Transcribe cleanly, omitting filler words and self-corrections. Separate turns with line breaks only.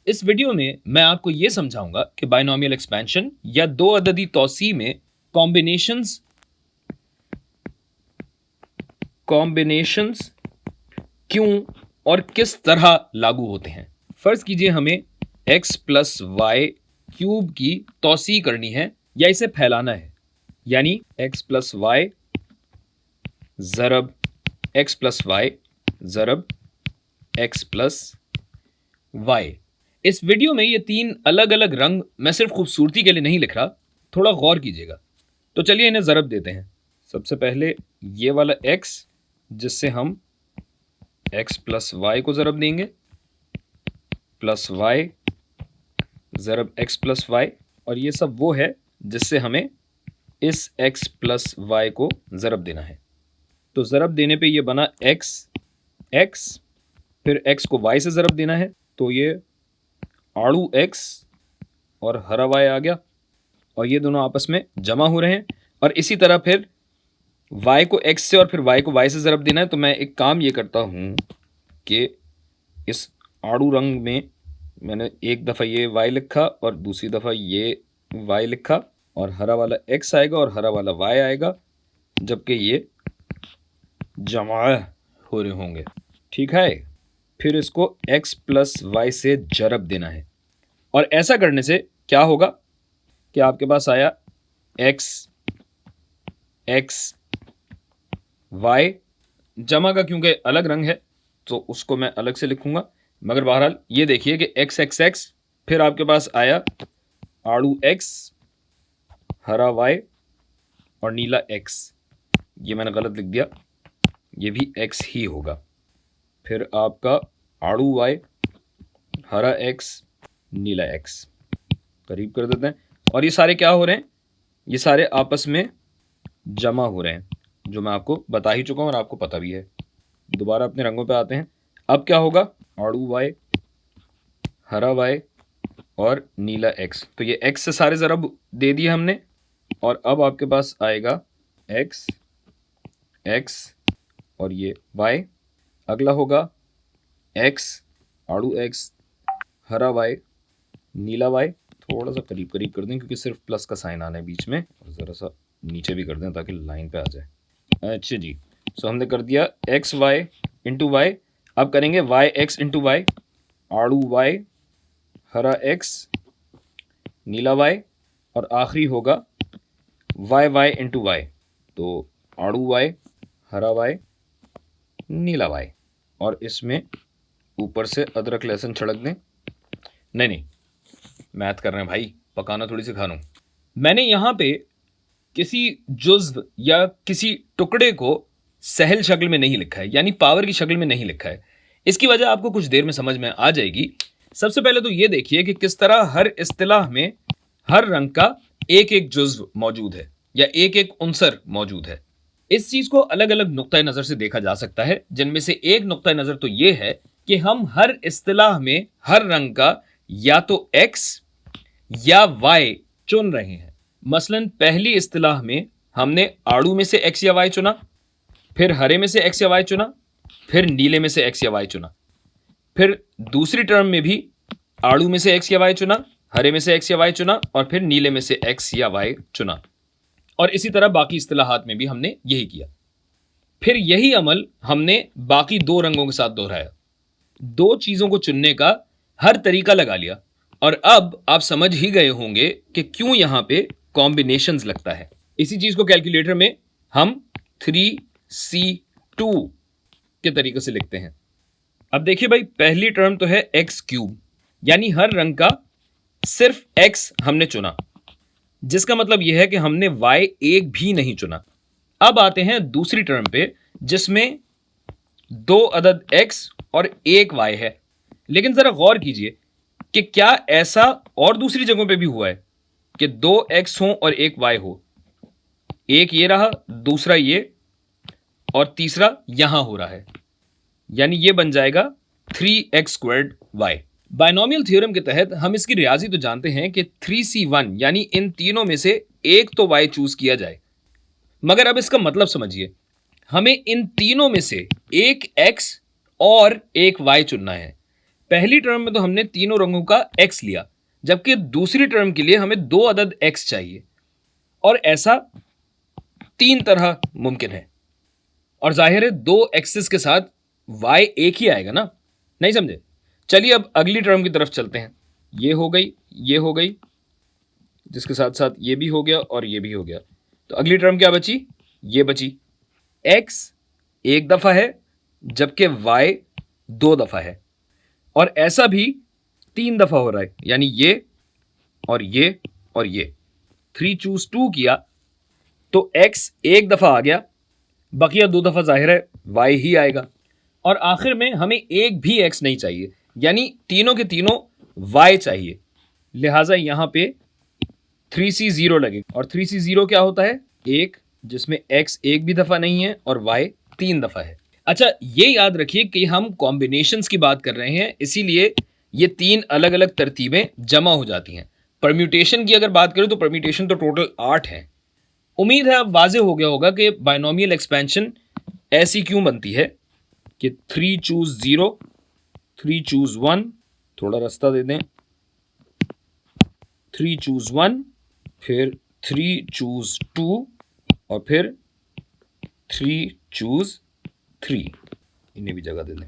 इस वीडियो में मैं आपको यह समझाऊंगा कि बायनॉमियल एक्सपेंशन या दो अददी तौसी में कॉम्बिनेशंस क्यों और किस तरह लागू होते हैं। फर्ज कीजिए हमें x प्लस वाई क्यूब की तौसी करनी है या इसे फैलाना है, यानी x प्लस वाई ज़रब x प्लस वाई ज़रब x प्लस वाई। इस वीडियो में ये तीन अलग अलग रंग मैं सिर्फ खूबसूरती के लिए नहीं लिख रहा, थोड़ा गौर कीजिएगा। तो चलिए इन्हें ज़रब देते हैं। सबसे पहले ये वाला x, जिससे हम x प्लस वाई को ज़रब देंगे, प्लस वाई ज़रब x प्लस वाई, और ये सब वो है जिससे हमें इस x प्लस वाई को ज़रब देना है। तो ज़रब देने पे ये बना x, फिर x को y से ज़रब देना है, तो ये आड़ू x और हरा y आ गया, और ये दोनों आपस में जमा हो रहे हैं। और इसी तरह फिर y को x से और फिर y को y से ज़रब देना है। तो मैं एक काम ये करता हूँ कि इस आड़ू रंग में मैंने एक दफ़ा ये y लिखा और दूसरी दफ़ा ये y लिखा, और हरा वाला x आएगा और हरा वाला y आएगा, जबकि ये जमा हो रहे होंगे। ठीक है, फिर इसको x प्लस वाई से जरब देना है, और ऐसा करने से क्या होगा कि आपके पास आया x y, जमा का क्योंकि अलग रंग है तो उसको मैं अलग से लिखूंगा, मगर बहरहाल ये देखिए कि x, फिर आपके पास आया आड़ू x, हरा y और नीला x। ये मैंने गलत लिख दिया, ये भी x ही होगा। फिर आपका आड़ू y, हरा x, नीला x, करीब कर देते हैं। और ये सारे क्या हो रहे हैं, ये सारे आपस में जमा हो रहे हैं, जो मैं आपको बता ही चुका हूं और आपको पता भी है। दोबारा अपने रंगों पे आते हैं। अब क्या होगा, आड़ू y, हरा y और नीला x। तो ये x से सारे ज़रब दे दिए हमने, और अब आपके पास आएगा x और ये y। अगला होगा x, आड़ू x, हरा y, नीला y। थोड़ा सा करीब करीब कर दें क्योंकि सिर्फ प्लस का साइन आना है बीच में, और ज़रा सा नीचे भी कर दें ताकि लाइन पे आ जाए। अच्छा जी, सो हमने कर दिया एक्स वाई इंटू वाई। अब करेंगे वाई एक्स इंटू वाई, आड़ू वाई, हरा एक्स, नीला वाई, और आखिरी होगा वाई वाई इंटू वाई। तो आड़ू वाई, हरा वाई, नीला वाई, और इसमें ऊपर से अदरक लहसुन छिड़क दें। नहीं, मैथ कर रहे हैं भाई, पकाना थोड़ी सिखा रहा हूं। मैंने यहां पे किसी जुज़्व या किसी टुकड़े को सहल शक्ल में नहीं लिखा है, यानी पावर की शक्ल में नहीं लिखा है। इसकी वजह आपको कुछ देर में समझ में आ जाएगी। सबसे पहले तो ये देखिए कि किस तरह हर इस्तिलाह में हर रंग का एक एक जुज़्व मौजूद है या एक एक उनसर मौजूद है। इस चीज को अलग अलग नुक्ता नजर से देखा जा सकता है, जिनमें से एक नुक्ता नजर तो यह है कि हम हर इस्तिलाह में हर रंग का या तो x या y चुन रहे हैं। मसलन पहली इस्तिलाह में हमने आड़ू में से x या y चुना, फिर हरे में से x या y चुना, फिर नीले में से x या y चुना, फिर दूसरी टर्म में भी आड़ू में से x या y चुना, हरे में से x या y चुना, और फिर नीले में से x या y चुना। और इसी तरह बाकी इस्तिलाहात में भी हमने यही किया। फिर यही अमल हमने बाकी दो रंगों के साथ दोहराया। दो चीजों को चुनने का हर तरीका लगा लिया, और अब आप समझ ही गए होंगे कि क्यों यहां पे कॉम्बिनेशंस लगता है। इसी चीज को कैलकुलेटर में हम 3c2 के तरीके से लिखते हैं। अब देखिए भाई, पहली टर्म तो है एक्स क्यूब, यानी हर रंग का सिर्फ x हमने चुना, जिसका मतलब यह है कि हमने y एक भी नहीं चुना। अब आते हैं दूसरी टर्म पे, जिसमें दो अदद x और एक y है। लेकिन जरा गौर कीजिए कि क्या ऐसा और दूसरी जगहों पे भी हुआ है कि दो x हो और एक y हो। एक ये रहा, दूसरा ये, और तीसरा यहां हो रहा है, यानी ये बन जाएगा 3x²y। बायनॉमियल थ्योरम के तहत हम इसकी रियाजी तो जानते हैं कि 3c1 यानी इन तीनों में से एक तो y चूज किया जाए, मगर अब इसका मतलब समझिए, हमें इन तीनों में से एक x और एक y चुनना है। पहली टर्म में तो हमने तीनों रंगों का x लिया, जबकि दूसरी टर्म के लिए हमें 2 अदद x चाहिए, और ऐसा 3 तरह मुमकिन है। और जाहिर है 2 एक्सिस के साथ y एक ही आएगा ना, नहीं समझे? चलिए अब अगली टर्म की तरफ चलते हैं। ये हो गई, ये हो गई, जिसके साथ साथ ये भी हो गया और ये भी हो गया। तो अगली टर्म क्या बची? ये बची। x एक दफ़ा है जबकि y 2 दफ़ा है, और ऐसा भी 3 दफ़ा हो रहा है, यानी ये और ये और ये। 3 चूज 2 किया तो x एक दफ़ा आ गया, बकिया 2 दफ़ा जाहिर है y ही आएगा, और आखिर में हमें एक भी x नहीं चाहिए, यानी तीनों के तीनों y चाहिए। लिहाजा यहां पे 3C0 लगे, और 3C0 क्या होता है? एक, जिसमें x एक भी दफ़ा नहीं है और y 3 दफ़ा है। अच्छा, ये याद रखिए कि हम कॉम्बिनेशंस की बात कर रहे हैं, इसीलिए ये 3 अलग अलग तरतीबें जमा हो जाती हैं। परम्यूटेशन की अगर बात करें तो परम्यूटेशन तो टोटल 8 हैं। उम्मीद है अब वाज़ेह हो गया होगा कि बायनोमियल एक्सपेंशन ऐसी क्यों बनती है कि 3 चूज 0, 3 चूज 1, थोड़ा रास्ता दे दें, 3 चूज 1, फिर 3 चूज 2, और फिर 3 चूज 3, इन्हें भी जगह दे दें।